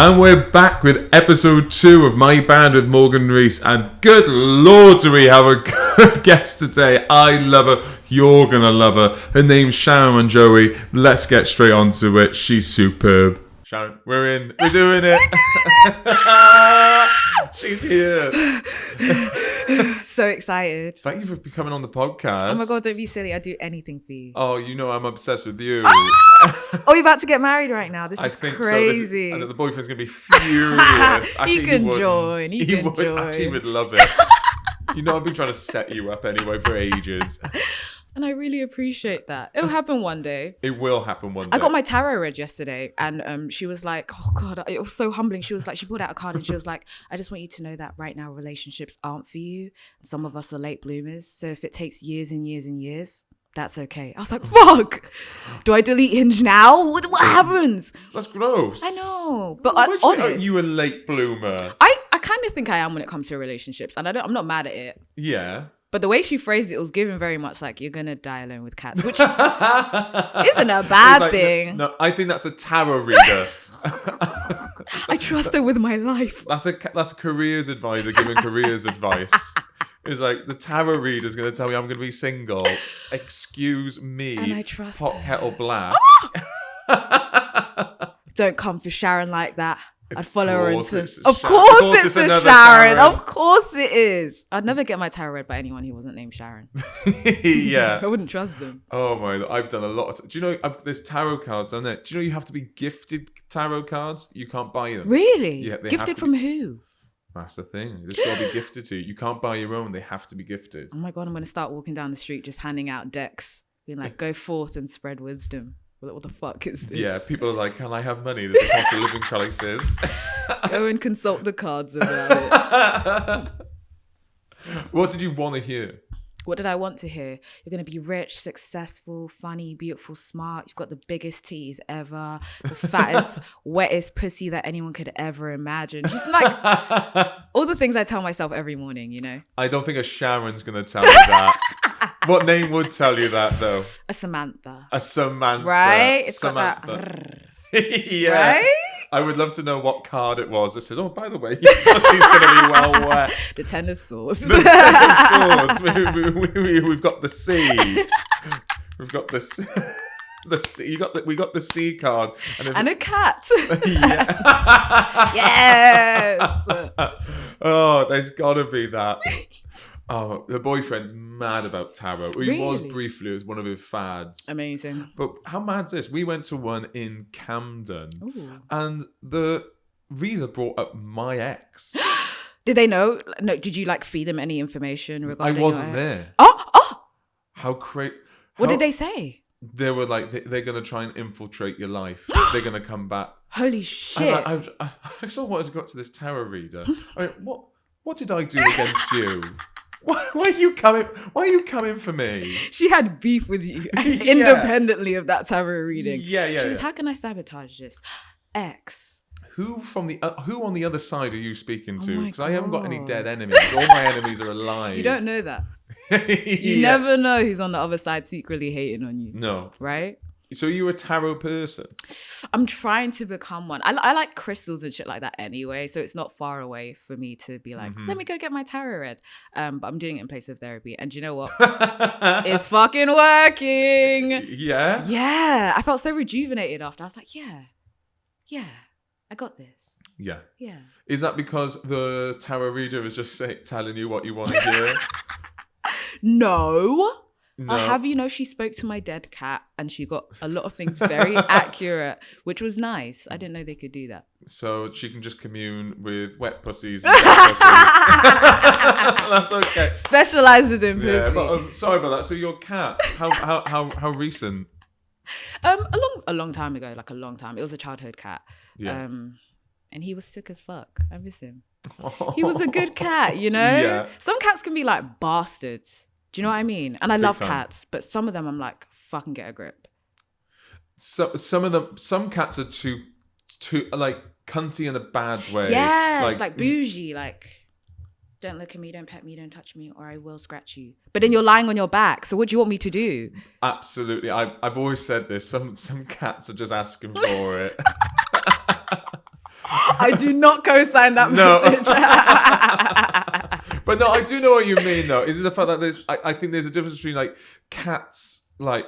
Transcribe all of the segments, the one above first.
And we're back with episode 2 of My Bad with Morgan Rees. And good Lord, do we have a good guest today. I love her. You're going to love her. Her name's Sharon Wanjohi. Let's get straight onto it. She's superb. Sharon, we're in. We're doing it. She's here. So excited. Thank you for coming on the podcast. Oh my God, don't be silly. I'd do anything for you. Oh, you know I'm obsessed with you. Oh, you're about to get married right now. This is crazy. So. And the boyfriend's going to be furious. Actually, he can join. He can join. Actually, would love it. You know, I've been trying to set you up anyway for ages. And I really appreciate that. It'll happen one day. It will happen one day. I got my tarot read yesterday and she was like, oh God, it was so humbling. She was like, she pulled out a card and she was like, I just want you to know that right now relationships aren't for you. Some of us are late bloomers. So if it takes years and years and years, that's okay. I was like, fuck. Do I delete Hinge now? What happens? That's gross. I know. But are you a late bloomer? I kind of think I am when it comes to relationships. And I'm not mad at it. Yeah. But the way she phrased it was given very much like, you're going to die alone with cats, which isn't a bad thing. No, I think that's a tarot reader. I trust her with my life. That's a careers advisor giving careers advice. It's like, the tarot reader's going to tell me I'm going to be single. Excuse me. And I trust Pot her. kettle black. Don't come for Sharon like that. I'd follow her into... Of course it's a Sharon. Of course it is. I'd never get my tarot read by anyone who wasn't named Sharon. Yeah. I wouldn't trust them. Oh my God. I've done a lot of... Do you know, there's tarot cards, don't there? Do you know you have to be gifted tarot cards? You can't buy them. Really? Yeah. Gifted from who? That's the thing. They've got to be gifted to you. You can't buy your own. They have to be gifted. Oh my God. I'm going to start walking down the street just handing out decks. Being like, go forth and spread wisdom. What the fuck is this? Yeah, people are like, can I have money? There's a cost of living crisis. Go and consult the cards about it. What did you want to hear? What did I want to hear? You're going to be rich, successful, funny, beautiful, smart. You've got the biggest titties ever. The fattest, wettest pussy that anyone could ever imagine. Just like all the things I tell myself every morning, you know? I don't think a Sharon's going to tell you that. What name would tell you that, though? A Samantha. A Samantha. Right? It's Samantha. got that... Yeah. Right? I would love to know what card it was. It says, oh, by the way, your pussy's going to be well wet. The Ten of Swords. The Ten of Swords. We've got the C. We've got the C. We got the C card. And a cat. Yeah. Yes. Oh, there's got to be that. Oh, the boyfriend's mad about tarot. He was briefly. It was one of his fads. Amazing. But how mad's this? We went to one in Camden. Ooh. And the reader brought up my ex. Did they know? No. Did you like feed them any information regarding I wasn't your ex? there. Oh! How crazy. What did they say? They were like, they're going to try and infiltrate your life. They're going to come back. Holy shit. I sort of wanted to go to this tarot reader. I mean, what did I do against you? Why are you coming for me? She had beef with you independently of that tarot reading. Yeah. She said, how can I sabotage this? X. Who on the other side are you speaking to? Because I haven't got any dead enemies. All my enemies are alive. You don't know that. You never know who's on the other side secretly hating on you. No. Right? So you're a tarot person? I'm trying to become one. I like crystals and shit like that anyway, so it's not far away for me to be like, let me go get my tarot read. But I'm doing it in place of therapy. And do you know what? It's fucking working. Yeah? Yeah. I felt so rejuvenated after. I was like, yeah, I got this. Yeah. Yeah. Is that because the tarot reader is just telling you what you want to hear? No. No. I'll have you know, she spoke to my dead cat and she got a lot of things very accurate, which was nice. I didn't know they could do that. So she can just commune with wet pussies and dead pussies. That's okay. Specializes in pussy. Yeah, but sorry about that. So your cat, how recent? A long time ago, like a long time. It was a childhood cat. Yeah. And he was sick as fuck. I miss him. He was a good cat, you know? Yeah. Some cats can be like bastards. Do you know what I mean? And I love time. cats, but some of them I'm like, fucking get a grip. So some cats are too like cunty in a bad way. Yes, like bougie, like don't look at me, don't pet me, don't touch me, or I will scratch you. But then you're lying on your back, so what do you want me to do? Absolutely. I've always said this. Some cats are just asking for it. I do not co-sign that message. But no, I do know what you mean, though. It's the fact that I think there's a difference between like cats, like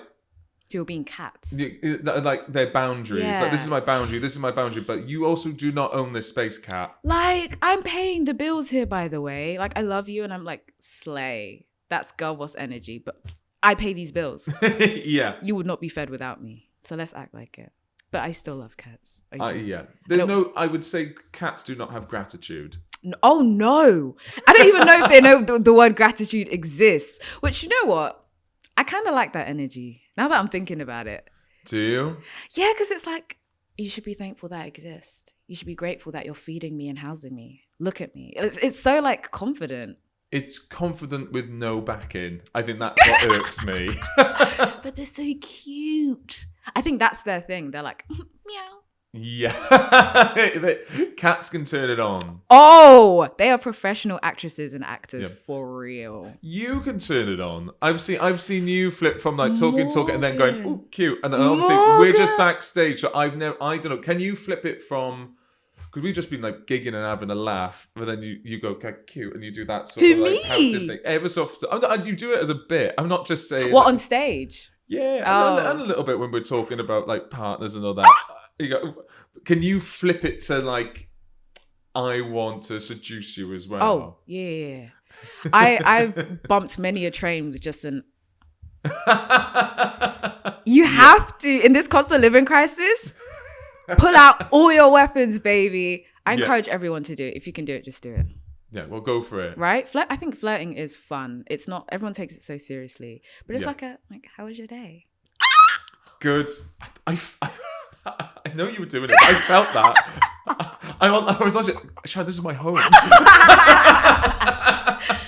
You're being cats. like their boundaries. Yeah. Like, this is my boundary. This is my boundary. But you also do not own this space, cat. Like, I'm paying the bills here, by the way. Like, I love you, and I'm like, slay. That's girl boss energy. But I pay these bills. Yeah. You would not be fed without me. So let's act like it. But I still love cats. Yeah. I would say cats do not have gratitude. Oh, no. I don't even know if they know the word gratitude exists. Which, you know what? I kind of like that energy. Now that I'm thinking about it. Do you? Yeah, because it's like, you should be thankful that I exist. You should be grateful that you're feeding me and housing me. Look at me. It's so like confident. It's confident with no backing. I think that's what irks me. But they're so cute. I think that's their thing. They're like, meow. Yeah. Cats can turn it on. Oh, they are professional actresses and actors for real. You can turn it on. I've seen you flip from like talking, and then going, oh, cute. And then obviously we're just backstage. So I don't know. Can you flip it from, because we've just been like gigging and having a laugh, but then you go, okay, cute, and you do that sort of like pouty thing. Ever so often. You do it as a bit. I'm not just saying. What, on stage? Yeah. And a little bit when we're talking about like partners and all that. You go, can you flip it to like, I want to seduce you as well? Oh, yeah. I've bumped many a train with just an... You have to, in this cost of living crisis, pull out all your weapons, baby. I encourage everyone to do it. If you can do it, just do it. Yeah, well, go for it. Right? I think flirting is fun. It's not, everyone takes it so seriously. But it's like, how was your day? Good. I know you were doing it. I felt that. I was like, Sharon, this is my home.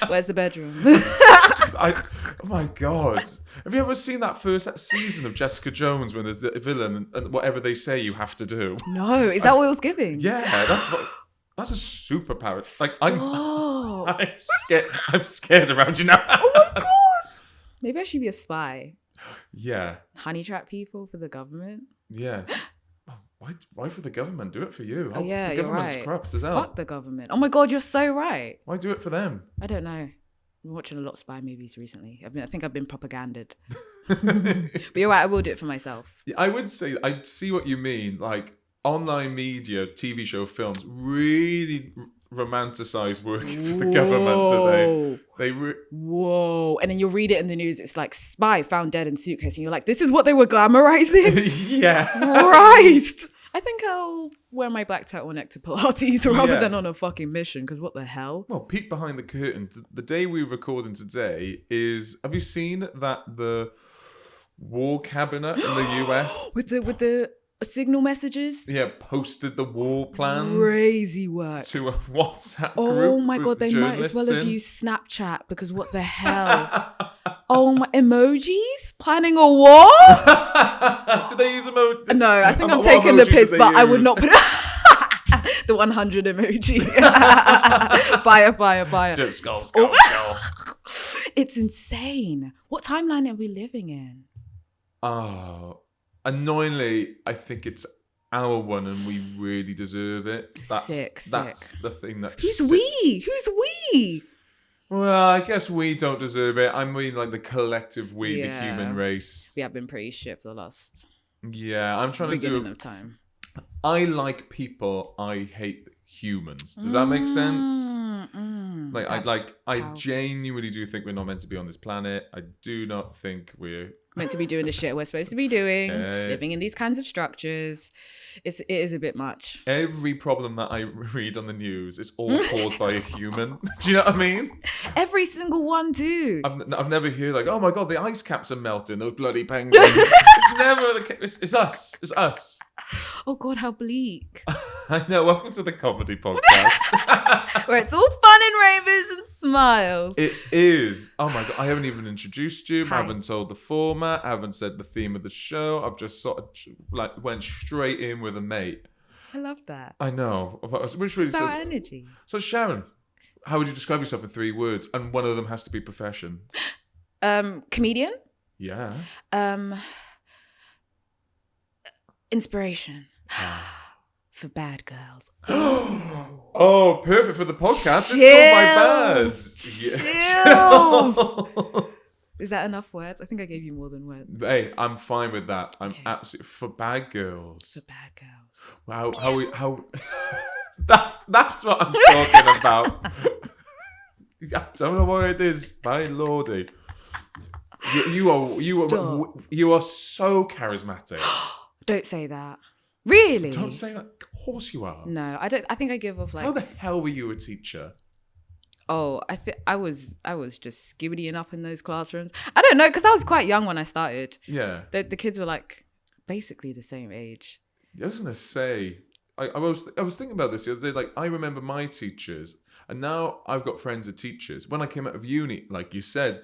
Where's the bedroom? Oh my God. Have you ever seen that first season of Jessica Jones when there's the villain and whatever they say you have to do? No. Is that what it was giving? Yeah. That's a superpower. Like, I'm scared around you now. Oh my God. Maybe I should be a spy. Yeah. Honey trap people for the government. Yeah. Why for the government? Do it for you. Oh yeah, the you're government's right. corrupt as hell. Fuck the government. Oh my God, you're so right. Why do it for them? I don't know. I've been watching a lot of spy movies recently. I think I've been propaganded. But you're right, I will do it for myself. Yeah, I would say I see what you mean. Like, online media, TV show, films really romanticize working for the government today. Whoa. And then you'll read it in the news. It's like, spy found dead in suitcase. And you're like, this is what they were glamorizing? Yeah. Christ. I think I'll wear my black turtleneck to Pilates rather than on a fucking mission, because what the hell? Well, peek behind the curtain. The day we're recording today is... Have you seen that the war cabinet in the US... with the signal messages? Yeah, posted the war plans. Crazy work. To a WhatsApp group. Oh my God, they might as well have used Snapchat, because what the hell? Oh my, emojis? Planning a war? Did they use emojis? No, I think I'm taking the piss, but I would not put it. The 100 emoji. Fire. Just go. It's insane. What timeline are we living in? Oh, annoyingly, I think it's our one and we really deserve it. That's the thing that... Who's we? Well, I guess we don't deserve it. I mean, like the collective we, the human race. We have been pretty shit for the last... Yeah, I'm trying to do... beginning of time. I like people, I hate humans. Does that make sense? I genuinely do think we're not meant to be on this planet. I do not think we're meant to be doing the shit we're supposed to be doing, living in these kinds of structures. It is a bit much. Every problem that I read on the news is all caused by a human. Do you know what I mean? Every single one too. I've never heard like, oh my God, the ice caps are melting, those bloody penguins. It's never the case. It's us. Oh God, how bleak. I know, welcome to the comedy podcast. Where it's all fun and rainbows and smiles. It is. Oh my God, I haven't even introduced you. Hi. I haven't told the format. I haven't said the theme of the show. I've just sort of like went straight in with a mate. I love that. I know. Which really our energy. So Sharon, how would you describe yourself in 3 words? And one of them has to be profession. Comedian. Yeah. Inspiration. for bad girls. Oh, perfect for the podcast. It's called My Bad. Chills. Is that enough words? I think I gave you more than words. Hey, I'm fine with that. I'm absolutely for bad girls. For bad girls. Wow, how that's what I'm talking about. I don't know what it is, my lordy. You are so charismatic. Don't say that. Really? Don't say that. Of course you are. No, I don't. I think I give off like. How the hell were you a teacher? Oh, I was just skibbitying up in those classrooms. I don't know, because I was quite young when I started. Yeah. The kids were like basically the same age. I was gonna say, I was thinking about this the other day. Like, I remember my teachers, and now I've got friends of teachers. When I came out of uni, like you said,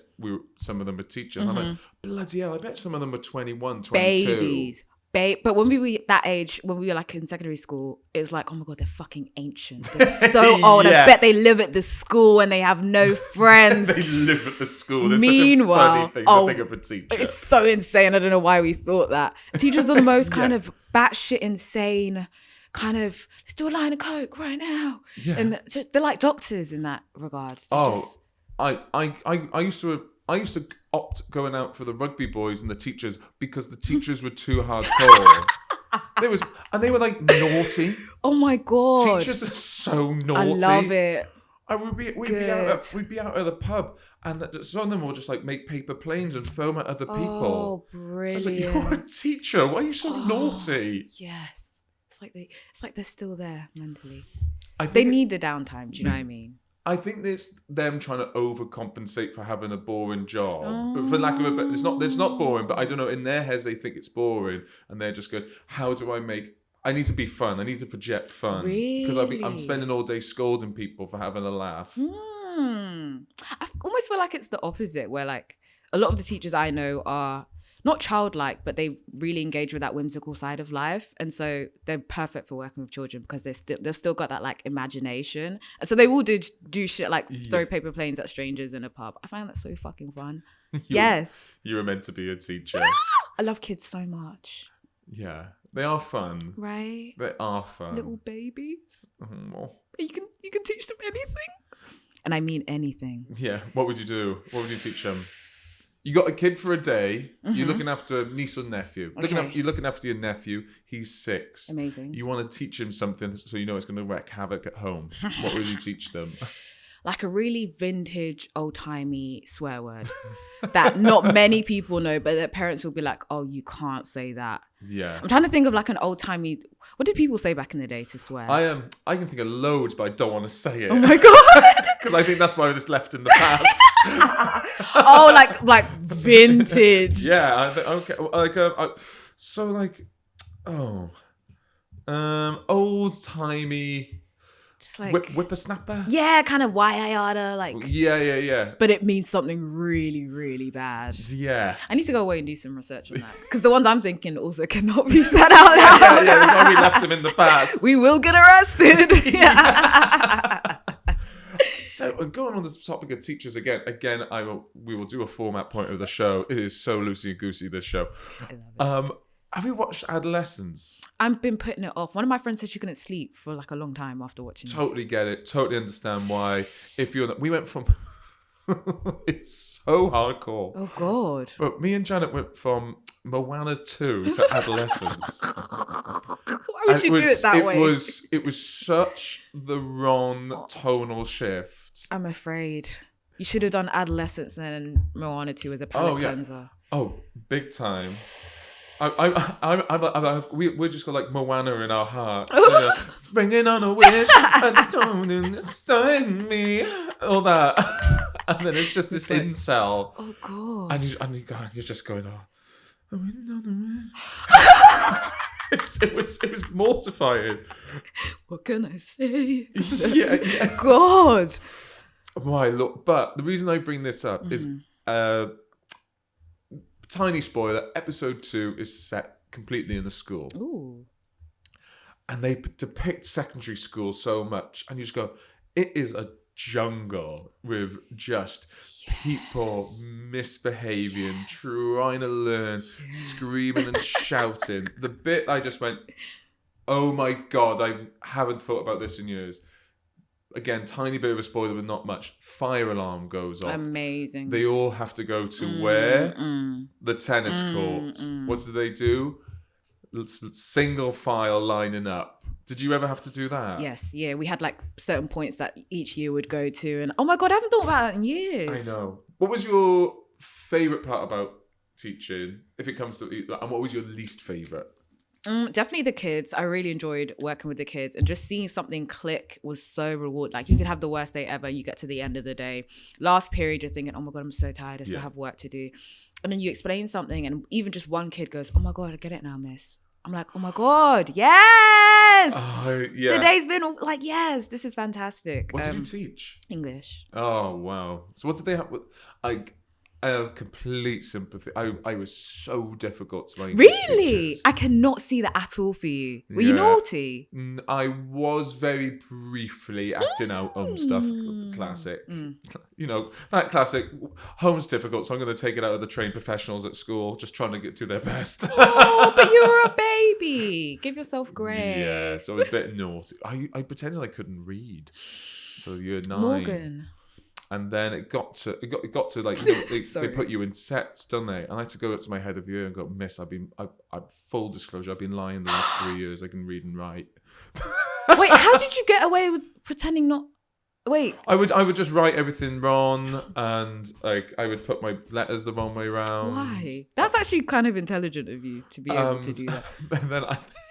some of them were teachers. I'm like, bloody hell! I bet some of them were 21, 22. Babies. But when we were that age, when we were like in secondary school, it was like, oh my God, they're fucking ancient. They're so old. Yeah. I bet they live at the school and they have no friends. They live at the school. There's Meanwhile, such a funny thing to think of a teacher. It's so insane. I don't know why we thought that. Teachers are the most kind of batshit insane kind of, let's do a line of coke right now. Yeah. And they're like doctors in that regard. I used to opt going out for the rugby boys and the teachers because the teachers were too hardcore. They were like naughty. Oh my God. Teachers are so naughty. I love it. We'd be out at the pub, and some of them will just like make paper planes and foam at other people. Oh, brilliant! I was like, you're a teacher. Why are you so naughty? Yes, it's like they're still there mentally. They need the downtime. Do you know what I mean? I think it's them trying to overcompensate for having a boring job. For lack of a better, it's not boring, but I don't know. In their heads, they think it's boring, and they're just going, "How do I need to be fun. I need to project fun because I'm spending all day scolding people for having a laugh." I almost feel like it's the opposite, where like a lot of the teachers I know are not childlike, but they really engage with that whimsical side of life, and so they're perfect for working with children because they've still got that like imagination, and so they will do shit like throw paper planes at strangers in a pub. I find that so fucking fun. Yes, you were meant to be a teacher. I love kids so much. Yeah. They are fun. Right? They are fun. Little babies. Mm-hmm. You can teach them anything. And I mean anything. Yeah. What would you do? What would you teach them? You got a kid for a day. You're looking after a niece or nephew. Okay. You're looking after your nephew. He's 6. Amazing. You want to teach him something so you know it's going to wreak havoc at home. What would you teach them? Like a really vintage, old-timey swear word that not many people know, but their parents will be like, oh, you can't say that. Yeah. I'm trying to think of like an old-timey... What did people say back in the day to swear? I can think of loads, but I don't want to say it. Oh my God. Because I think that's why it's left in the past. Oh, like vintage. Yeah. Old-timey... Just like whippersnapper? Yeah, kind of why-I-yada, like... Yeah. But it means something really, really bad. Yeah. I need to go away and do some research on that. Because the ones I'm thinking also cannot be said out loud. Yeah, that's why we left them in the past. We will get arrested. Yeah. So going on this topic of teachers again, we will do a format point of the show. It is so loosey-goosey, this show. Have you watched Adolescence? I've been putting it off. One of my friends said she couldn't sleep for like a long time after watching it. Totally get it. Totally understand why. We went from... it's so hardcore. Oh, God. But me and Janet went from Moana 2 to Adolescence. Why would you do it that way? It was such the wrong tonal shift. I'm afraid. You should have done Adolescence and then Moana 2 as a palate cleanser. Oh, big time. We're just got like Moana in our hearts. Bringing on a wish, and don't understand me. All that. And then it's just this like, incel. Oh, God. And you're just going, It was mortifying. What can I say? Yeah. God. My look, but the reason I bring this up is tiny spoiler, episode 2 is set completely in the school. Ooh. And they depict secondary school so much, and you just go, it is a jungle with just people misbehaving, trying to learn, screaming and shouting. The bit I just went, Oh my God, I haven't thought about this in years. Again, tiny bit of a spoiler, but not much. Fire alarm goes off. Amazing. They all have to go to where? The tennis court. What do they do? Single file lining up. Did you ever have to do that? Yes, yeah. We had like certain points that each year would go to, and oh my God, I haven't thought about that in years. I know. What was your favourite part about teaching, if it comes to, and what was your least favourite? Definitely the kids. I really enjoyed working with the kids, and just seeing something click was so rewarding. Like, you could have the worst day ever, you get to the end of the day, last period, you're thinking, oh my God, I'm so tired, I still have work to do. And then you explain something, and even just one kid goes, oh my God, I get it now, miss. I'm like, oh my God, yes! The day's been like, yes, this is fantastic. What did you teach? English. Oh, wow. So what did they have? I have complete sympathy. I was so difficult to my English teachers. I cannot see that at all for you. Were you naughty? I was very briefly acting out stuff. Classic. You know, that classic. Home's difficult, so I'm going to take it out of the trained professionals at school, just trying to get to their best. Oh, but you were a baby. Give yourself grace. Yeah, so I was a bit naughty. I pretended I couldn't read. So year 9. Morgan. And then it got to like, you know, they put you in sets, don't they? And I had to go up to my head of year and go, Miss, I full disclosure, I've been lying the last 3 years. I can read and write. Wait, how did you get away with pretending not? Wait. I would just write everything wrong, and like I would put my letters the wrong way around. Why? That's actually kind of intelligent of you to be able to do that. And then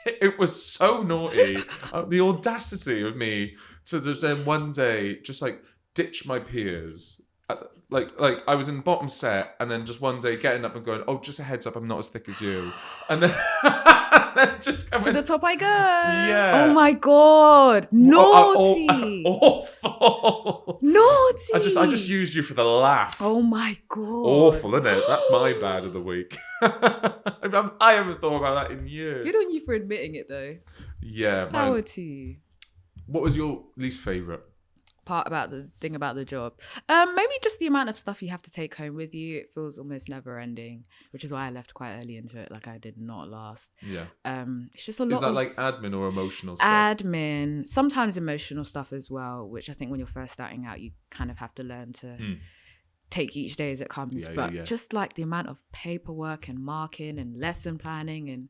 it was so naughty. The audacity of me to just then one day just like ditch my peers. Like I was in bottom set, and then just one day getting up and going, oh, just a heads up, I'm not as thick as you. And then, just coming to the top I go. Yeah. Oh my God. Naughty. Awful. Naughty. I just used you for the laugh. Oh my God. Awful, isn't it? That's my bad of the week. I haven't thought about that in years. Good on you for admitting it though. Yeah. Power to you. What was your least favourite part about the thing about the job? Maybe just the amount of stuff you have to take home with you. It feels almost never ending, which is why I left quite early into it. Like, I did not last. Yeah. It's just a lot. Is that of like admin or emotional stuff? Admin, sometimes emotional stuff as well, which I think when you're first starting out, you kind of have to learn to take each day as it comes. Just like the amount of paperwork and marking and lesson planning and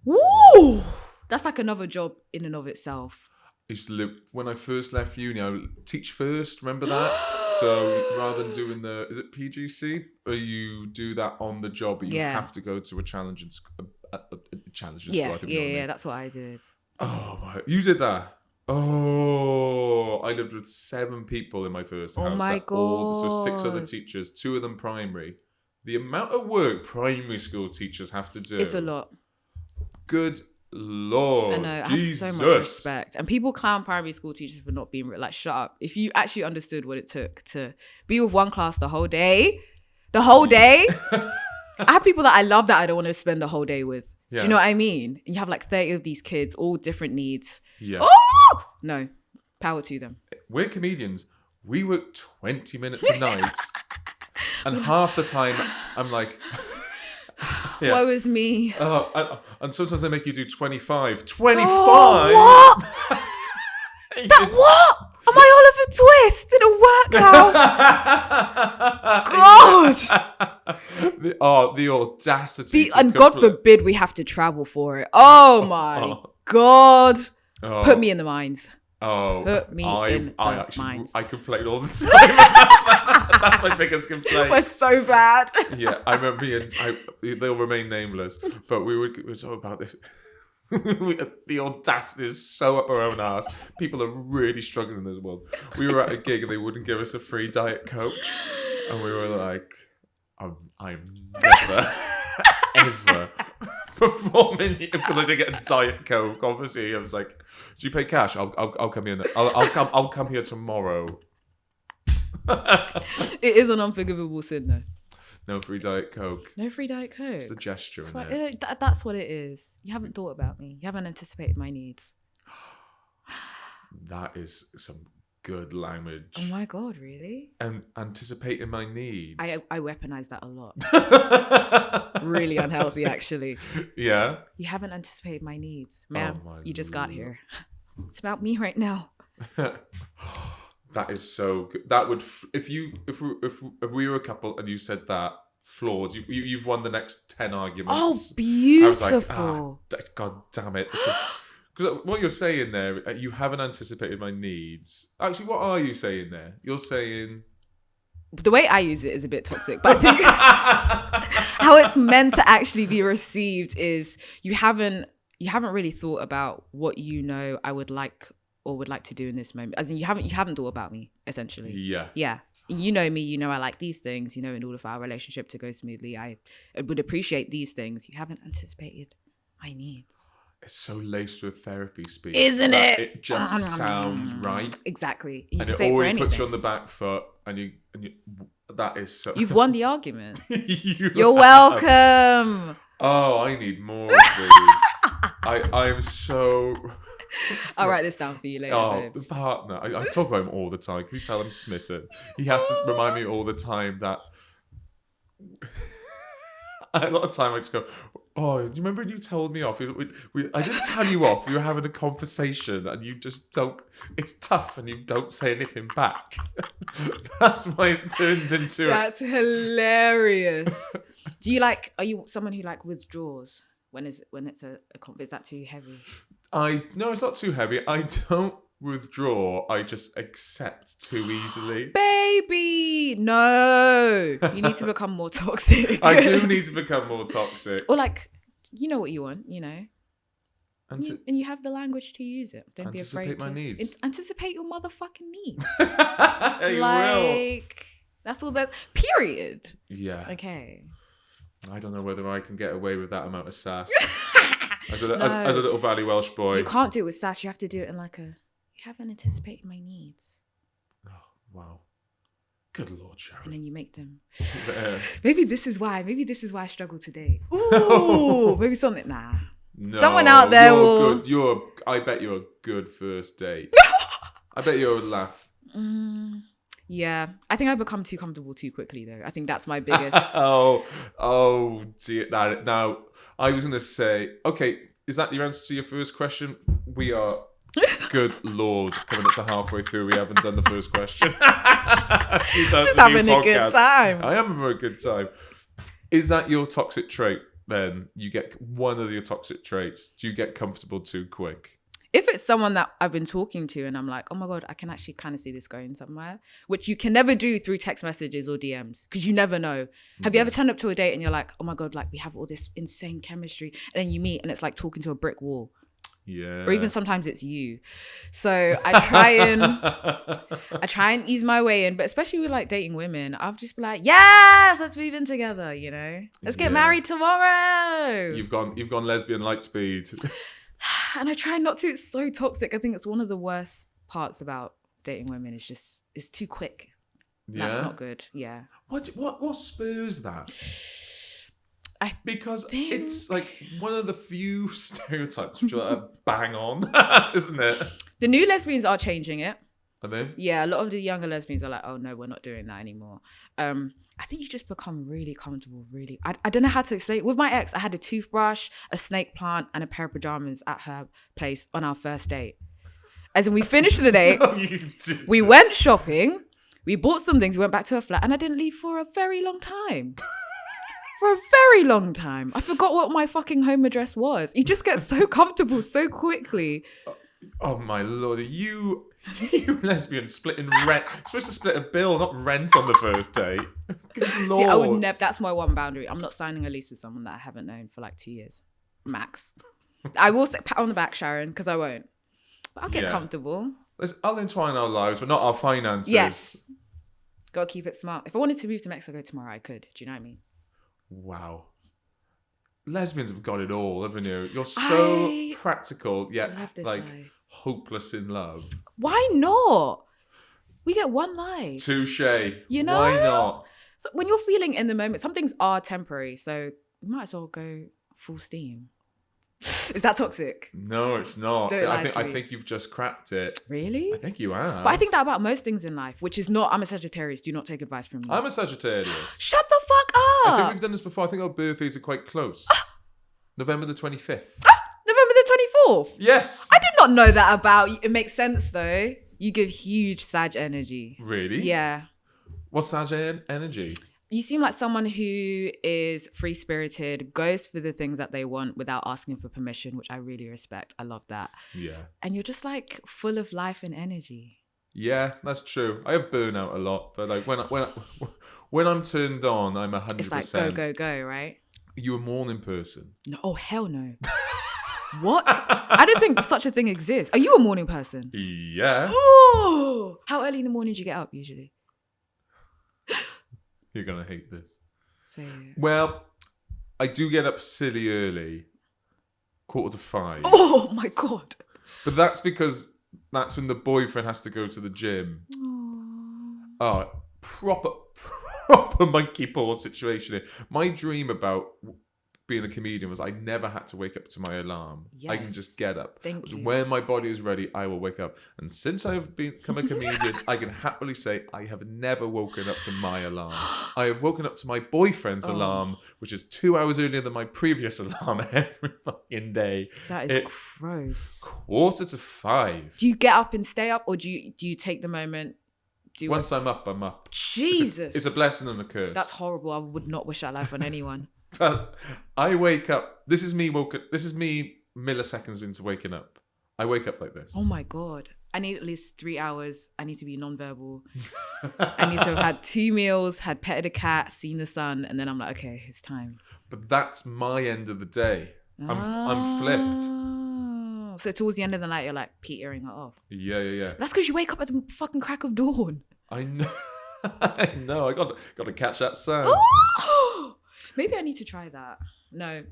woo, that's like another job in and of itself. When I first left uni, I would teach first, remember that? So rather than doing is it PGC? Or you do that on the job, but you have to go to a challenging school. That's what I did. Oh, my. You did that? Oh, I lived with 7 people in my first house. Oh my God. So 6 other teachers, 2 of them primary. The amount of work primary school teachers have to do. It's a lot. Good Lord. I know. I have so much respect. And people clown primary school teachers for not being like, shut up. If you actually understood what it took to be with one class the whole day. I have people that I love that I don't want to spend the whole day with. Yeah. Do you know what I mean? And you have like 30 of these kids, all different needs. Yeah. Oh! No. Power to them. We're comedians. We work 20 minutes a night. And half the time, I'm like... Yeah. Woe is me. And sometimes they make you do 25. 25? Oh, what? What? Am I Oliver Twist in a workhouse? God. The audacity. And God forbid we have to travel for it. Oh my God. Put me in the mines. Put me in the mines. I complain all the time. That's my biggest complaint. We're so bad. Yeah, I remember they'll remain nameless, but we were talking about this. The audacity is so up our own arse. People are really struggling in this world. We were at a gig and they wouldn't give us a free Diet Coke, and we were like, I'm never ever performing because I didn't get a Diet Coke. Obviously, I was like, "Do you pay cash? I'll come here. I'll come here tomorrow." It is an unforgivable sin, though. No free Diet Coke. No free Diet Coke. It's the gesture, isn't it? That's what it is. You haven't thought about me. You haven't anticipated my needs. That is some good language. Oh my God, really? And anticipating my needs. I weaponize that a lot. Really unhealthy, actually. Yeah? You haven't anticipated my needs. Ma'am, my you just got here. It's about me right now. That is so good. That would, if we wwere a couple and you said that, flawed. You've won the next 10 arguments. Oh, beautiful. I was like, God damn it. Because what you're saying there, you haven't anticipated my needs. Actually, what are you saying there? You're saying... The way I use it is a bit toxic, but I think how it's meant to actually be received is you haven't really thought about what you know I would like or would like to do in this moment. As in, you haven't thought about me, essentially. Yeah. You know me, you know I like these things, you know, in order for our relationship to go smoothly, I would appreciate these things. You haven't anticipated my needs. It's so laced with therapy speak. Isn't it? It just sounds right. Exactly. You and can it say it for always anything. puts you on the back foot and you that is so... You've won the argument. You're welcome. Oh, I need more of these. I am so... I'll write this down for you later, babes. Partner. I talk about him all the time. Can you tell I'm smitten? He has to remind me all the time that... A lot of time I just go, oh, do you remember when you told me off? I didn't tell you off. We were having a conversation and you just don't... It's tough and you don't say anything back. That's why it turns into... That's hilarious. Are you someone who withdraws when it's a is that too heavy? No, it's not too heavy. I don't withdraw. I just accept too easily. Baby, no. You need to become more toxic. I do need to become more toxic. Or you know what you want, you know. And you have the language to use it. Don't be afraid to... Anticipate my needs. Anticipate your motherfucking needs. You will. That's all that... Period. Yeah. Okay. I don't know whether I can get away with that amount of sass. As a little Valley Welsh boy. You can't do it with sass. You have to do it in you haven't anticipated my needs. Oh, wow. Good Lord, Sharon. And then you make them. Maybe this is why I struggle today. Ooh, maybe something. Nah. No, someone out there will... I bet you're a good first date. I bet you'll laugh. Yeah. I think I become too comfortable too quickly, though. I think that's my biggest... oh, dear. Now, I was going to say, okay, is that your answer to your first question? We are... Good Lord, coming up to halfway through, we haven't done the first question. Just having a good time. I am having a good time. Is that your toxic trait then? You get one of your toxic traits. Do you get comfortable too quick? If it's someone that I've been talking to and I'm like, oh my God, I can actually kind of see this going somewhere, which you can never do through text messages or DMs because you never know. Have you ever turned up to a date and you're like, oh my God, we have all this insane chemistry, and then you meet and it's like talking to a brick wall? Yeah. Or even sometimes it's you. So I try and ease my way in, but especially with dating women, I'll just be like, yes, let's move in together, you know? Let's get married tomorrow. You've gone lesbian light speed. And I try not to. It's so toxic. I think it's one of the worst parts about dating women. It's too quick. Yeah. That's not good. Yeah. What spurs that? Because it's one of the few stereotypes which are bang on, isn't it? The new lesbians are changing it. Are they? Yeah, a lot of the younger lesbians are like, oh no, we're not doing that anymore. I think you just become really comfortable, really. I don't know how to explain it. With my ex, I had a toothbrush, a snake plant, and a pair of pajamas at her place on our first date. As in, we finished the date, we went shopping, we bought some things, we went back to her flat, and I didn't leave for a very long time. For a very long time. I forgot what my fucking home address was. You just get so comfortable so quickly. Oh my Lord, you lesbian splitting rent. You're supposed to split a bill, not rent on the first date. Good Lord. See, I would never, that's my one boundary. I'm not signing a lease with someone that I haven't known for 2 years. Max. I will say pat on the back, Sharon, because I won't. But I'll get comfortable. I'll entwine our lives, but not our finances. Yes. Gotta keep it smart. If I wanted to move to Mexico tomorrow, I could. Do you know what I mean? Wow. Lesbians have got it all, haven't you? You're so practical, yet hopeless in love. Why not? We get one life. Touche. You know? Why not? So when you're feeling in the moment, some things are temporary, so you might as well go full steam. Is that toxic? No, it's not. Don't lie to I me. think you've just cracked it. Really? I think you are. But I think that about most things in life, which is not, I'm a Sagittarius, do not take advice from me. I'm a Sagittarius. Shut the fuck I up! think we've done this before. I think our birthdays are quite close. November the 25th. November the 24th? Yes. I did not know that about you. It makes sense though. You give huge Sag energy. Really? Yeah. What's Sag energy? You seem like someone who is free-spirited, goes for the things that they want without asking for permission, which I really respect. I love that. Yeah. And you're just like full of life and energy. Yeah, that's true. I have burnout a lot, but like when I'm turned on, I'm 100%. It's like go, right? You a morning person? No, oh hell no. What? I don't think such a thing exists. Are you a morning person? Yeah. Oh, how early in the morning do you get up usually? You're gonna hate this. Say it. Well, I do get up silly early, 4:45. Oh my God. But that's because that's when the boyfriend has to go to the gym. Oh, proper monkey paw situation here. My dream about being a comedian was I never had to wake up to my alarm. I can just get up. Thank you. When my body is ready, I will wake up. And since I've become a comedian, I can happily say I have never woken up to my alarm. I have woken up to my boyfriend's alarm, which is 2 hours earlier than my previous alarm every fucking day. That is gross. 4:45. Do you get up and stay up, or do you take the moment? Once I'm up, I'm up. Jesus. It's a blessing and a curse. That's horrible. I would not wish that life on anyone. But I wake up. This is me milliseconds into waking up. I wake up like this. Oh my God. I need at least 3 hours. I need to be non-verbal. I need to have had 2 meals, had petted a cat, seen the sun, and then I'm like, okay, it's time. But that's my end of the day. I'm flipped. So towards the end of the night, you're like petering it off. Yeah. But that's because you wake up at the fucking crack of dawn. I know. I know. I got to catch that sun. Oh! Maybe I need to try that. No.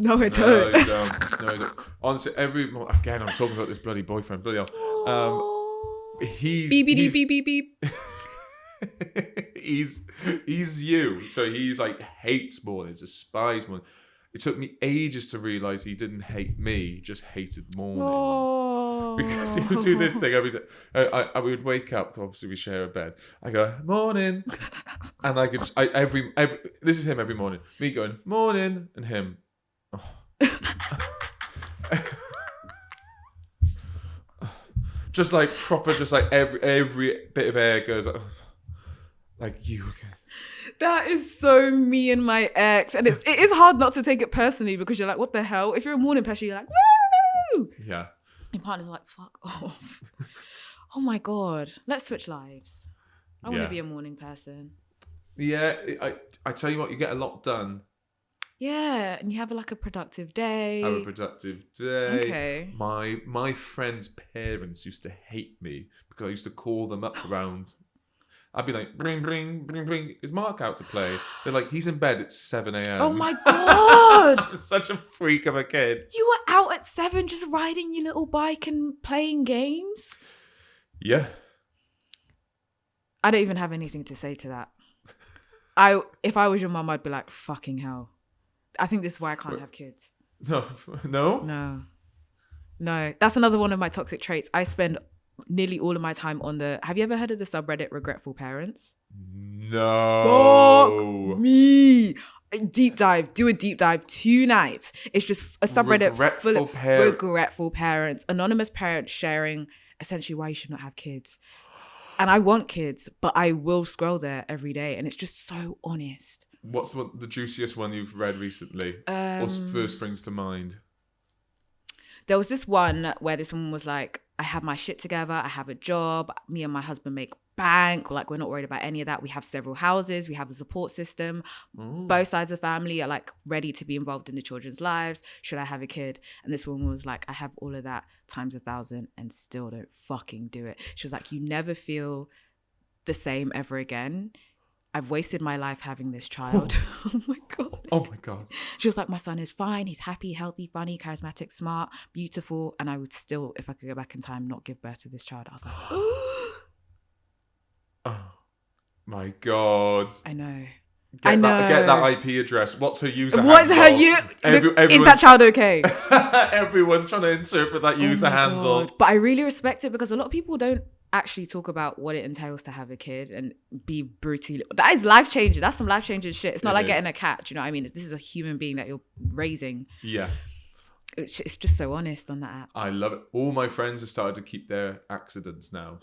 No, I don't. No, you don't. No, I don't. Honestly, again, I'm talking about this bloody boyfriend. Bloody hell. He's beep, beep, beep, beep, beep. he's you. So he's like hates mornings, despises mornings. It took me ages to realise he didn't hate me, he just hated mornings. Oh. Because he would do this thing every day. I would wake up, obviously we share a bed. I go, morning. And I could, every this is him every morning. Me going, morning, and him. Oh. Just like proper, just like every bit of air goes, like you again. That is so me and my ex. And it is hard not to take it personally because you're like, what the hell? If you're a morning person, you're like, woo! Yeah. Your partner's like, fuck off. Oh my God. Let's switch lives. I want to be a morning person. Yeah. I tell you what, you get a lot done. Yeah. And you have like a productive day. Have a productive day. Okay. My friend's parents used to hate me because I used to call them up around. I'd be like, bring, bring, bring, bring. Is Mark out to play? They're like, he's in bed. It's 7 a.m. Oh my God. Such a freak of a kid. You were out at 7 just riding your little bike and playing games? Yeah. I don't even have anything to say to that. If I was your mum, I'd be like, fucking hell. I think this is why I can't have kids. No? No. That's another one of my toxic traits. I spend nearly all of my time on have you ever heard of the subreddit Regretful Parents? No. Fuck me. Deep dive. Do a deep dive tonight. It's just a subreddit full of regretful parents. Anonymous parents sharing essentially why you should not have kids. And I want kids, but I will scroll there every day. And it's just so honest. What's the juiciest one you've read recently? What first springs to mind? There was this one where this woman was like, I have my shit together. I have a job. Me and my husband make bank. Like, we're not worried about any of that. We have several houses. We have a support system. Ooh. Both sides of the family are like ready to be involved in the children's lives. Should I have a kid? And this woman was like, I have all of that times 1,000 and still don't fucking do it. She was like, you never feel the same ever again. I've wasted my life having this child. Oh my God. Oh my God. She was like, my son is fine. He's happy, healthy, funny, charismatic, smart, beautiful. And I would still, if I could go back in time, not give birth to this child. I was like, oh my God. I know. I know. Get that IP address. What's her user What's handle? her is that child okay? Everyone's trying to interpret that user handle. God. But I really respect it because a lot of people don't actually talk about what it entails to have a kid and be brutally. That is life changing. That's some life changing shit. It's not like getting a cat. Do you know what I mean? This is a human being that you're raising. Yeah. It's just so honest on that app. I love it. All my friends have started to keep their accidents now.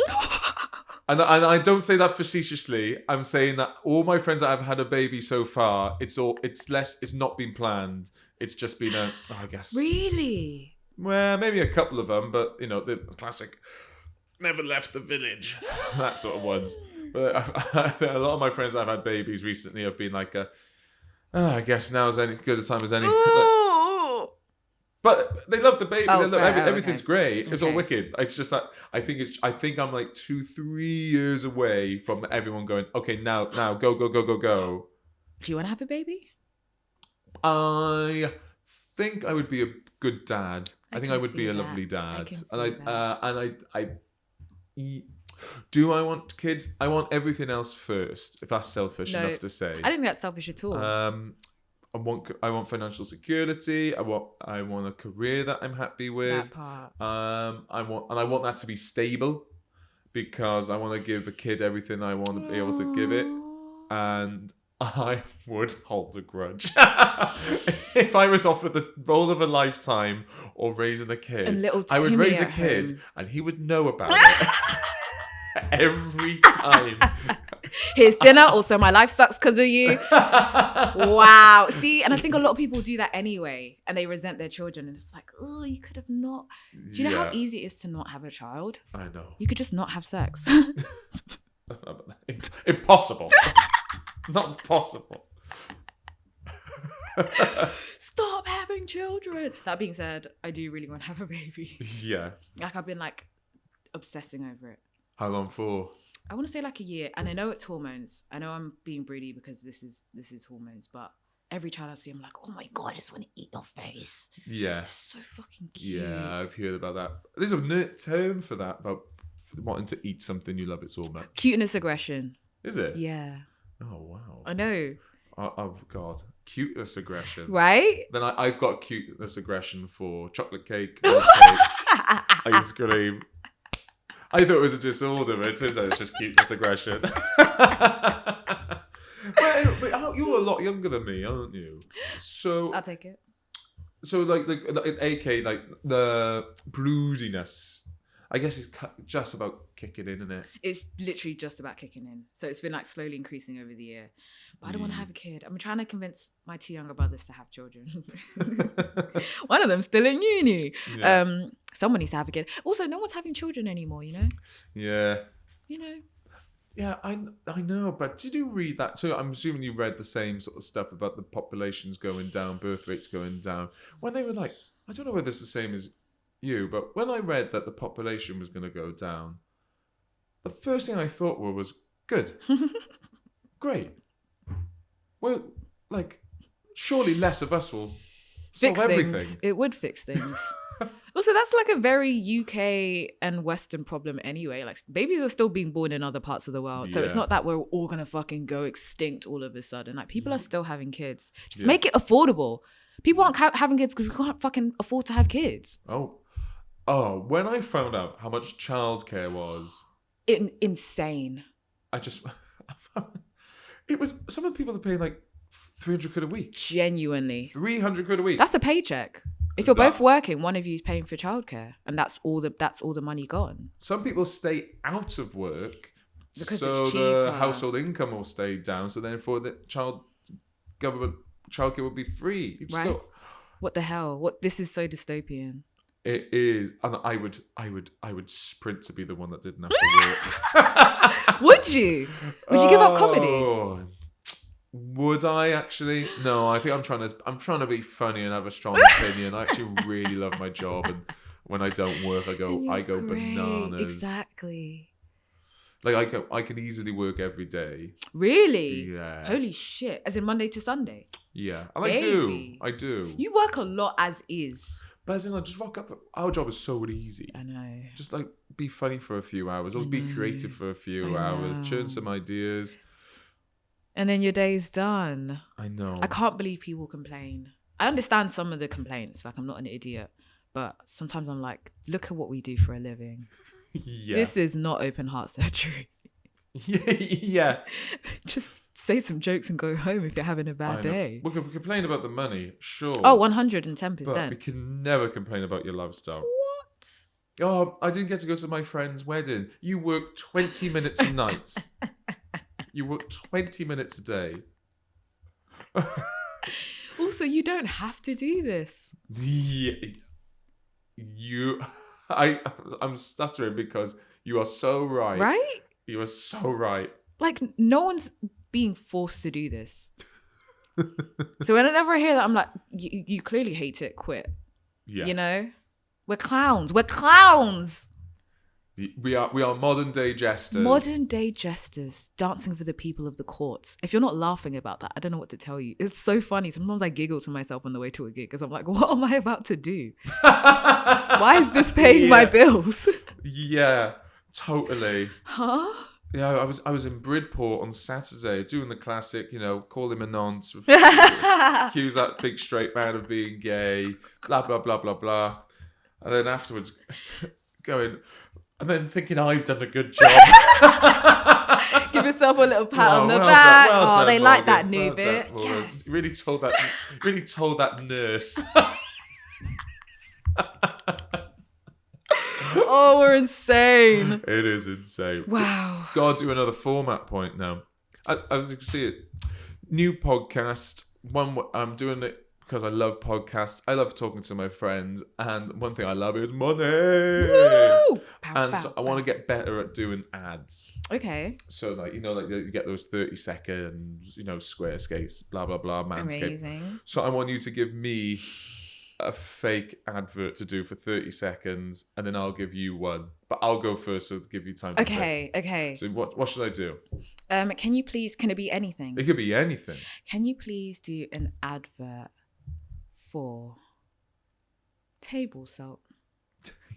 And I don't say that facetiously. I'm saying that all my friends that have had a baby so far, it's not been planned. It's just been I guess. Really? Well, maybe a couple of them, but you know, the classic never left the village, that sort of ones. But a lot of my friends that have had babies recently have been like, I guess now is as good a time as any. But they love the baby. Oh, Everything's great. It's all Okay. wicked. It's just that I think I'm like 2-3 years away from everyone going, okay, now, go. Do you want to have a baby? I think I would be a good dad. I think I can would see be a that. lovely dad. I can see I do I want kids? I want everything else first. If that's selfish No, enough to say. I don't think that's selfish at all. I want financial security. I want a career that I'm happy with. That part. I want that to be stable because I want to give a kid everything I want to be able to give it, and I would hold a grudge if I was offered the role of a lifetime or raising a kid. And little I would Timmy raise a at kid, home. and he would know about it every time. Here's dinner. Also, my life sucks because of you. Wow. See, and I think a lot of people do that anyway, and they resent their children. And it's like, oh, you could have not. Do you know how easy it is to not have a child? I know. You could just not have sex. Impossible. Not possible. Stop having children. That being said, I do really want to have a baby. Yeah. Like I've been like obsessing over it. How long for? I want to say like a year, and I know it's hormones. I know I'm being greedy because this is hormones, but every child I see, I'm like, oh my god, I just want to eat your face. Yeah. They're so fucking cute. Yeah, I've heard about that. There's a term for that, about wanting to eat something you love it so much. Cuteness aggression. Is it? Yeah. Oh, wow. I know. Oh, God. Cuteness aggression. Right? Then I've got cuteness aggression for chocolate cake, milk cake, ice cream. I thought it was a disorder, but it turns out it's just cuteness aggression. But you're a lot younger than me, aren't you? So I'll take it. So like AK, like the broodiness, I guess it's just about kicking in, isn't it? It's literally just about kicking in. So it's been like slowly increasing over the year. But I don't want to have a kid. I'm trying to convince my 2 younger brothers to have children. One of them's still in uni. Yeah. Someone needs to have a kid. Also, no one's having children anymore, you know? Yeah. You know? Yeah, I know, but did you read that too? I'm assuming you read the same sort of stuff about the populations going down, birth rates going down. When they were like, I don't know whether it's the same as you, but when I read that the population was going to go down, the first thing I thought was, good, great. Well, like, surely less of us will solve Fix everything. things. It would fix things. Also, that's like a very UK and Western problem anyway. Like, babies are still being born in other parts of the world. So it's Yeah. not that we're all going to fucking go extinct all of a sudden. Like, people are still having kids. Just Yeah. make it affordable. People aren't having kids because we can't fucking afford to have kids. Oh, when I found out how much childcare was, Insane. I just... It was... Some of the people are paying like 300 quid a week. Genuinely. 300 quid a week. That's a paycheck. If you're both working, one of you is paying for childcare, and that's all the money gone. Some people stay out of work Because so it's the cheaper. household income will stay down. So therefore, the government childcare will be free. You just Right. go, What the hell? This is so dystopian. it is, and I would sprint to be the one that didn't have to work. Would you? Would you give up comedy? Oh, would I actually? No, I think I'm trying to be funny and have a strong opinion. I actually really love my job, and when I don't work, I go Great. bananas. Exactly. Like I can easily work every day. Really? Yeah. Holy shit. As in Monday to Sunday? Yeah, and Baby. I do. You work a lot as is. But as in, I just rock up. Our job is so easy. I know. Just like be funny for a few hours, or be creative for a few hours, churn some ideas. And then your day's done. I know. I can't believe people complain. I understand some of the complaints. Like, I'm not an idiot. But sometimes I'm like, look at what we do for a living. Yeah. This is not open heart surgery. Yeah. Just say some jokes and go home if you're having a bad day. We can complain about the money, sure. Oh, 110%. But we can never complain about your lifestyle. What? Oh, I didn't get to go to my friend's wedding. You work 20 minutes a night. You work 20 minutes a day. Also, you don't have to do this. I'm stuttering because you are so right. Right? You are so right. Like, no one's being forced to do this. So whenever I hear that, I'm like, you clearly hate it, quit. Yeah. You know? We're clowns. We're clowns. We are modern day jesters. Modern day jesters dancing for the people of the courts. If you're not laughing about that, I don't know what to tell you. It's so funny. Sometimes I giggle to myself on the way to a gig because I'm like, what am I about to do? Why is this paying my bills? Yeah, totally. Huh? Yeah, I was in Bridport on Saturday doing the classic, call him a nonce, accuse that big straight man of being gay, blah, blah, blah, blah, blah. And then afterwards going... And then thinking I've done a good job. Give yourself a little pat on the back. Well they done, like that Morgan. new Well bit. done, Morgan. Yes. You really told that nurse. Oh, we're insane. It is insane. Wow. Gotta do another format point now. I was going to see it. New podcast. I'm doing it because I love podcasts. I love talking to my friends. And one thing I love is money. Woo! So I want to get better at doing ads. Okay. So like you get those 30 seconds, Squarespace, blah, blah, blah, Manscaped. Amazing. So I want you to give me a fake advert to do for 30 seconds and then I'll give you one. But I'll go first so to give you time to think. Okay. So what should I do? Can it be anything? It could be anything. Can you please do an advert for table salt?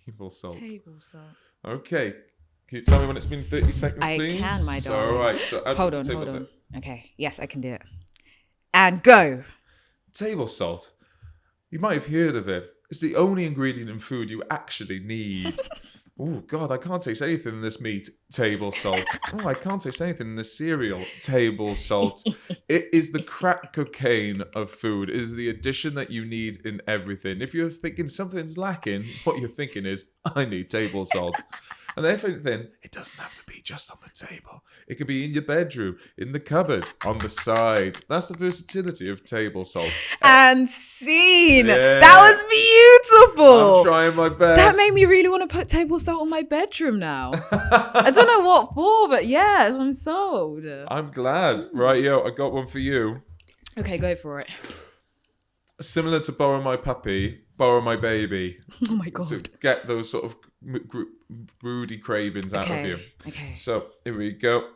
Table salt. Table salt. Okay. Can you tell me when it's been 30 seconds, please? I can, my darling. All right. So hold on. Okay. Yes, I can do it. And go. Table salt. You might have heard of it. It's the only ingredient in food you actually need. Oh, God, I can't taste anything in this meat. Table salt. Oh, I can't taste anything in this cereal. Table salt. It is the crack cocaine of food. It is the addition that you need in everything. If you're thinking something's lacking, what you're thinking is, I need table salt. And everything, it doesn't have to be just on the table. It could be in your bedroom, in the cupboard, on the side. That's the versatility of table salt. And scene. Yeah. That was beautiful. I'm trying my best. That made me really want to put table salt on my bedroom now. I don't know what for, but yes, I'm sold. I'm glad. Right, I got one for you. Okay, go for it. Similar to borrow my puppy, borrow my baby. Oh my God. To get those sort of broody cravings out of you. Okay. So here we go.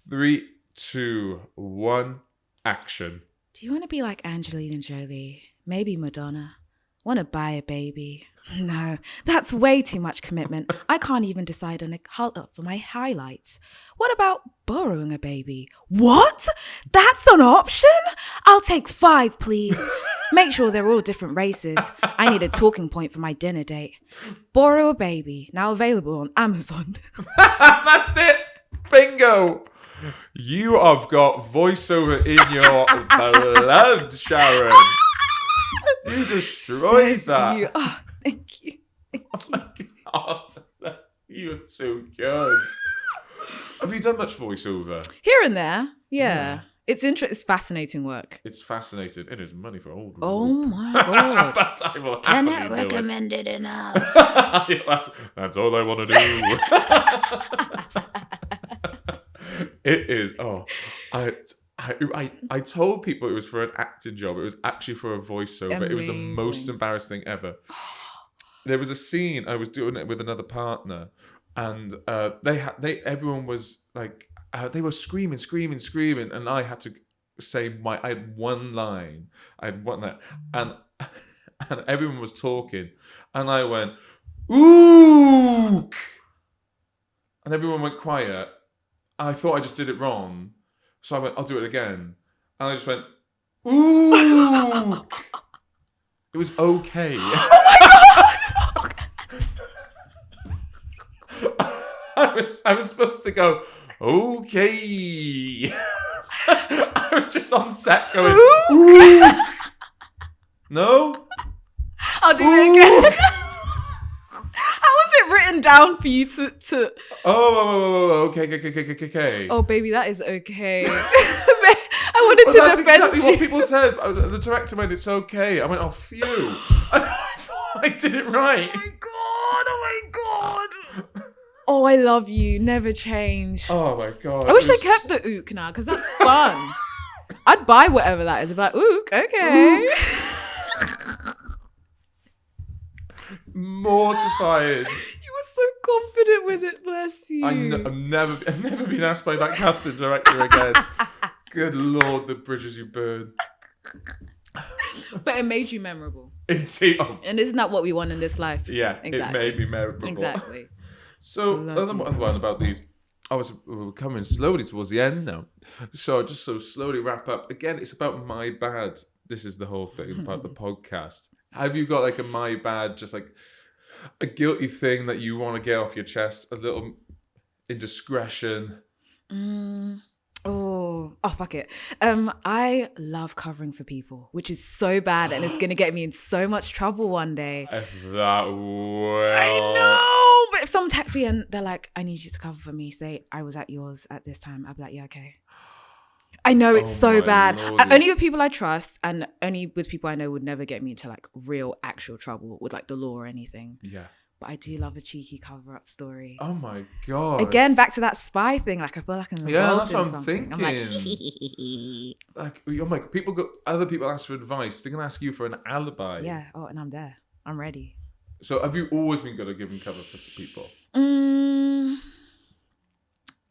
3, 2, 1, action. Do you want to be like Angelina Jolie? Maybe Madonna? Want to buy a baby? No, that's way too much commitment. I can't even decide on a color for my highlights. What about borrowing a baby? What? That's an option? I'll take 5, please. Make sure they're all different races. I need a talking point for my dinner date. Borrow a baby, now available on Amazon. That's it. Bingo. You have got voiceover in your blood, Sharon. You destroyed that. Oh, thank you. Oh my God. You're too good. Have you done much voiceover? Here and there, yeah. It's fascinating work. It's fascinating. It is money for old. Oh my God. But I will Cannot recommend it enough. That's all I want to do. It is. Oh, I told people it was for an acting job. It was actually for a voiceover. Amazing. It was the most embarrassing thing ever. There was a scene I was doing it with another partner, and everyone was like. They were screaming, and I had to say I had one line. I had one line, and everyone was talking, and I went, "Ook!" and everyone went quiet. I thought I just did it wrong, So I went, I'll do it again. And I just went, ooh. It was okay. Oh I was supposed to go, okay. I was just on set going, ooh. No? I'll do it again. How was it written down for you to... Oh, okay. Oh, baby, that is okay. I wanted to That's defend exactly you. what people said. The director went, it's okay. I went, oh, phew. I thought I did it right. Oh my god. Oh, I love you. Never change. Oh my god. I wish I kept the ook now, because that's fun. I'd buy whatever that is. I'd be like, ook, okay. Mortifying. You were so confident with it, bless you. I've never been asked by that casting director again. Good lord, the bridges you burn. But it made you memorable. Indeed. Oh, And isn't that what we want in this life? yeah, Exactly. it made me memorable. Exactly. So, Bloody another one about these. We're coming slowly towards the end now. So, just so slowly wrap up. Again, it's about my bad. This is the whole thing about the podcast. Have you got like a my bad, just like a guilty thing that you want to get off your chest? A little indiscretion? Oh, fuck it. I love covering for people, which is so bad, and it's gonna get me in so much trouble one day. If that will. I know, but if someone texts me and they're like, "I need you to cover for me," say I was at yours at this time, I'd be like, "Yeah, okay." I know it's so my bad. lordy. Only with people I trust, and only with people I know would never get me into like real, actual trouble with like the law or anything. Yeah. But I do love a cheeky cover-up story. Oh my god. Again, back to that spy thing. Like I feel like I'm involved Yeah, that's in what I'm something. I'm like, Like, oh my, other people ask for advice. They're gonna ask you for an alibi. yeah. Oh, and I'm there. I'm ready. So, have you always been good at giving cover for people?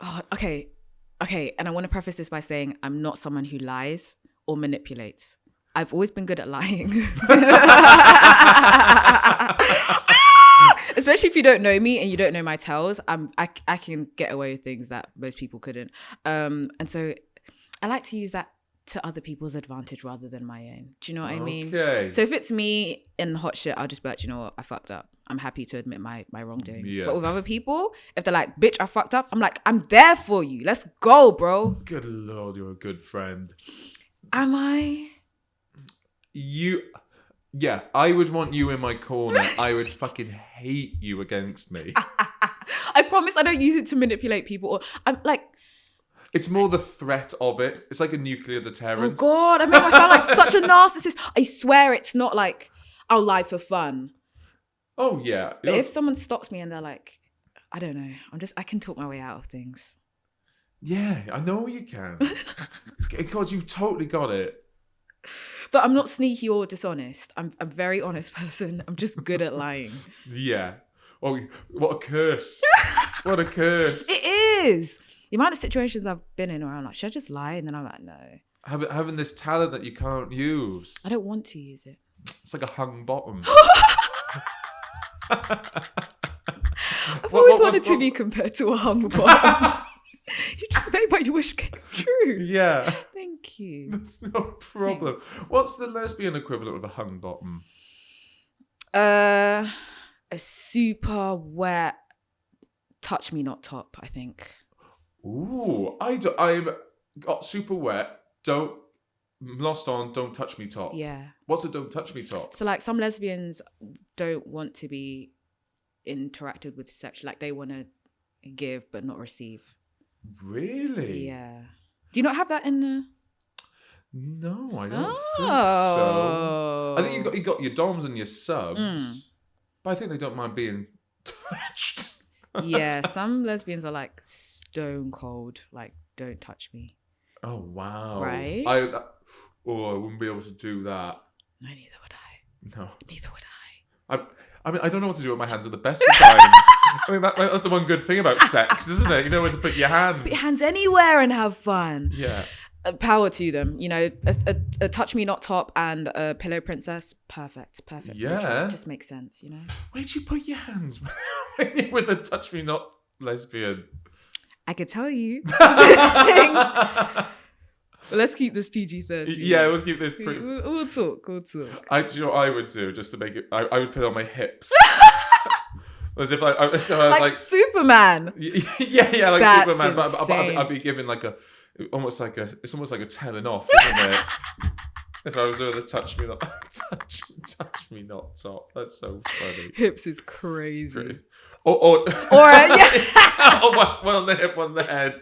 Oh, okay. And I want to preface this by saying I'm not someone who lies or manipulates. I've always been good at lying. Especially if you don't know me and you don't know my tells, I can get away with things that most people couldn't. And so I like to use that to other people's advantage rather than my own. Do you know what I mean? Okay. So if it's me in hot shit, I'll just be like, you know what, I fucked up. I'm happy to admit my wrongdoings. Yeah. But with other people, if they're like, bitch, I fucked up, I'm like, I'm there for you. Let's go, bro. Good lord, you're a good friend. Am I? Yeah, I would want you in my corner. I would fucking hate you against me. I promise I don't use it to manipulate people. Or I'm like, It's more the threat of it. It's like a nuclear oh deterrent. God, I make myself sound like such a narcissist. I swear it's not like I'll lie for fun. Oh yeah. But if someone stops me and they're like, I don't know, I can talk my way out of things. Yeah, I know you can. God, you totally got it. But I'm not sneaky or dishonest. I'm a very honest person. I'm just good at lying. Yeah. Oh, what a curse. What a curse. It is. The amount of situations I've been in where I'm like, should I just lie? And then I'm like, no. Having this talent that you can't use. I don't want to use it. It's like a hung bottom. I've always wanted to be compared to a hung bottom. You just made my wish come true. Yeah. Thank you. That's no problem. Thanks. What's the lesbian equivalent of a hung bottom? A super wet touch me not top, I think. Ooh, I'm got super wet. Don't touch me top. Yeah. What's a don't touch me top? So like some lesbians don't want to be interacted with sexually. Like they want to give but not receive. Really? Yeah. Do you not have that in the? No, I don't think so. Oh. I think you got your doms and your subs, but I think they don't mind being touched. Yeah, some lesbians are like stone cold, like don't touch me. Oh wow! Right? I wouldn't be able to do that. No, neither would I. No, Neither would I. I mean, I don't know what to do with my hands at the best of times. I mean, that's the one good thing about sex, isn't it? You know where to put your hands. Put your hands anywhere and have fun. Yeah. Power to them. You know, a touch me not top and a pillow princess. Perfect. Yeah. Just makes sense. You know. Where'd you put your hands when you with a touch me not lesbian? I could tell you things. Let's keep this PG-13. Yeah, we'll keep this pretty... We'll talk. Do you know what I would do just to make it... I would put it on my hips. As if I was like Superman. Yeah, like That's Superman. But I'd be given like it's almost like a telling off, isn't it? If I was with a touch me not top. That's so funny. Hips is crazy. Or yeah. one on the hip, one on the head.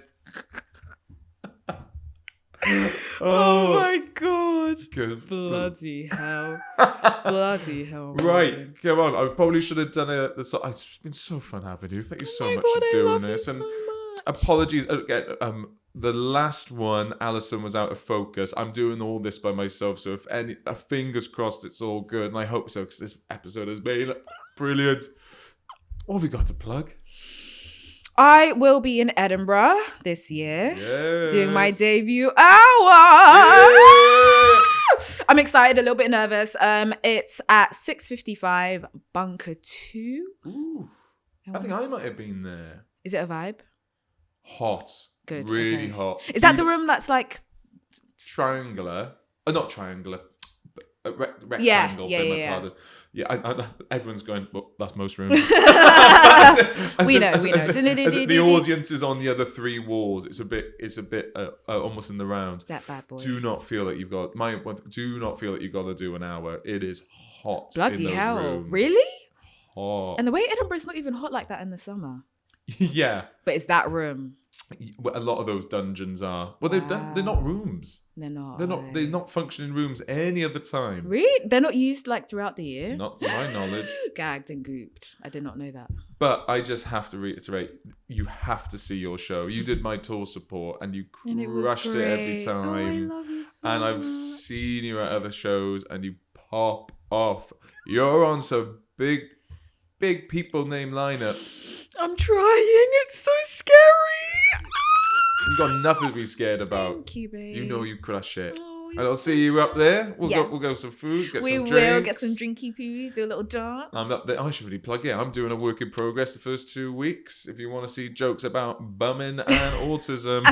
Oh my god. Good. Bloody hell. Bloody hell. Right, come on. I probably should have done it. It's been so fun having you. Thank you so much for doing this. And so much. apologies again. The last one, Alison was out of focus. I'm doing all this by myself, so if fingers crossed, it's all good, and I hope so because this episode has been brilliant. What have we got to plug? I will be in Edinburgh this year, doing my debut hour. Yes. I'm excited, a little bit nervous. It's at 6:55 Bunker 2. Ooh, I think I might have been there. Is it a vibe? Hot. Good. Really okay. hot. Is that the room that's like triangular? Not triangular. Rectangle. Yeah. Yeah, everyone's going, well, that's most rooms. We know. The audience is on the other three walls. It's a bit almost in the round. That bad boy. Do not feel that you've got to do an hour. It is hot. Bloody in those hell. rooms. Really? Hot. And the way Edinburgh's not even hot like that in the summer. Yeah. But it's that room. A lot of those dungeons are. Well, they're not rooms. They're not. They're not functioning rooms any other time. Really? They're not used like throughout the year? Not to my knowledge. Gagged and gooped. I did not know that. But I just have to reiterate, you have to see your show. You did my tour support and you crushed it every time. Oh, I love you so And I've much. seen you at other shows and you pop off. You're on some big people name lineups. I'm trying. It's so scary. You got nothing to be scared about. Thank you, babe. You know you crush it. Oh, And I'll see you up there. We'll go some food, get some drinks. We will get some drinky poos, do a little dance. I'm up there. I should really plug it. I'm doing a work in progress the first 2 weeks. If you want to see jokes about bumming and autism.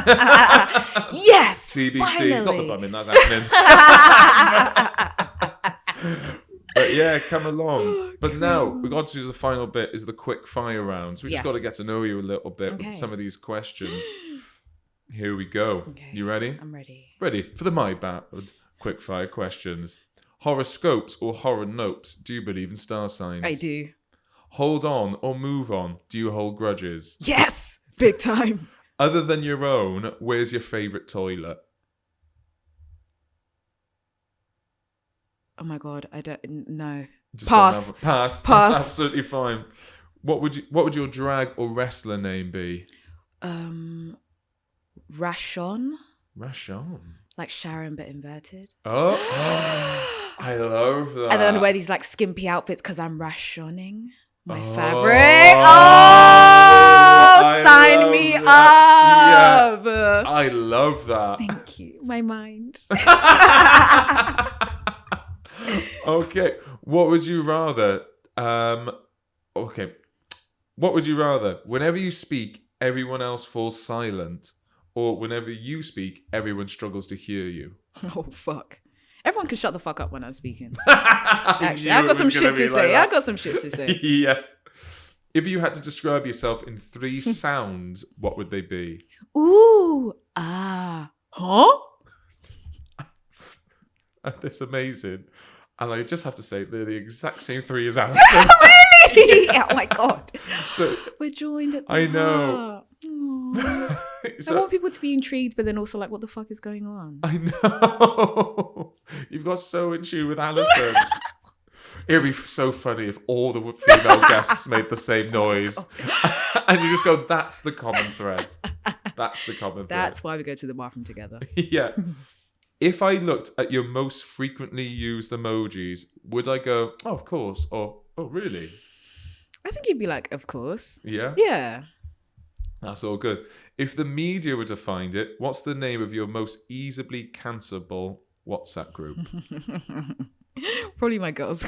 Yes! TBC. Finally. Not the bumming, that's happening. But yeah, come along. But now, we've got to do the final bit, is the quick fire rounds. We just got to get to know you a little bit with some of these questions. Here we go. Okay. You ready? I'm ready. Ready for the My Bad quick fire questions. Horoscopes or horror nopes? Do you believe in star signs? I do. Hold on or move on? Do you hold grudges? Yes! Big time. Other than your own, where's your favourite toilet? Oh my god, I don't know. Just Pass. Pass. That's absolutely fine. What would your drag or wrestler name be? Rashon. Like Sharon but inverted. Oh, I love that. And then I wear these like skimpy outfits because I'm rationing my fabric. Sign me up. Yeah. I love that. Thank you. My mind. Okay. What would you rather? What would you rather? Whenever you speak, everyone else falls silent, or whenever you speak, everyone struggles to hear you? Oh, fuck. Everyone can shut the fuck up when I'm speaking. Actually, I got some shit to say. I got some shit to say. Yeah. If you had to describe yourself in 3 sounds, what would they be? Ooh. Ah. Huh? That's amazing. And I just have to say, they're the exact same 3 as Alison. Really? Yeah. Oh my god. So, we're joined at the I know. So, I want people to be intrigued, but then also like, what the fuck is going on? I know. You've got so in tune with Alison. It would be so funny if all the female guests made the same noise. And you just go, that's the common thread. That's why we go to the bathroom together. Yeah. If I looked at your most frequently used emojis, would I go, oh, of course, or, oh, really? I think you'd be like, of course. Yeah? Yeah. That's all good. If the media were to find it, what's the name of your most easily cancelable WhatsApp group? Probably my girls.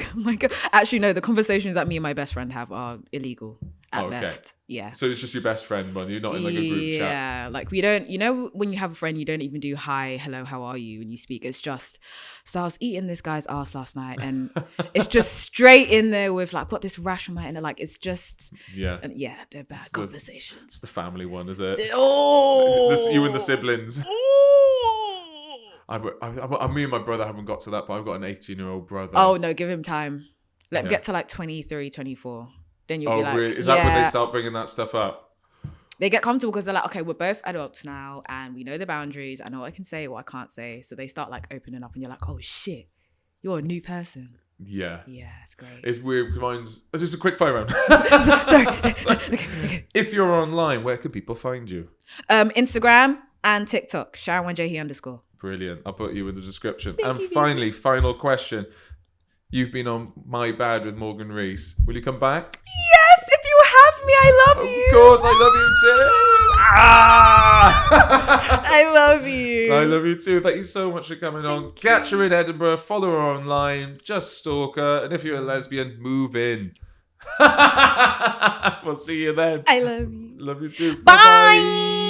Actually, no, the conversations that me and my best friend have are illegal at best. Yeah. So it's just your best friend one. You're not in like a group chat. Yeah, like we don't, you know, when you have a friend, you don't even do hi, hello, how are you when you speak. It's just, so I was eating this guy's ass last night and it's just straight in there with like, got this rash on my end. Like, it's just, and they're bad conversations. It's the family one, is it? You and the siblings. Me and my brother haven't got to that, but I've got an 18-year-old brother. Oh, no, give him time. Let him get to like 23, 24. Then you'll be like, really? Is that when they start bringing that stuff up? They get comfortable because they're like, okay, we're both adults now and we know the boundaries. I know what I can say, what I can't say. So they start like opening up and you're like, oh shit, you're a new person. Yeah. Yeah, it's great. It's weird. Mine's just a quick fire round. Sorry. Okay. If you're online, where can people find you? Instagram and TikTok, Sharon Wanjohi _. Brilliant. I'll put you in the description. Thank you, finally, final question. You've been on My Bad with Morgan Rees. Will you come back? Yes, if you have me, I love you. Of course, I love you too. I love you. I love you too. Thank you so much for coming on. Catch her in Edinburgh. Follow her online. Just stalk her. And if you're a lesbian, move in. We'll see you then. I love you. Love you too. Bye. Bye.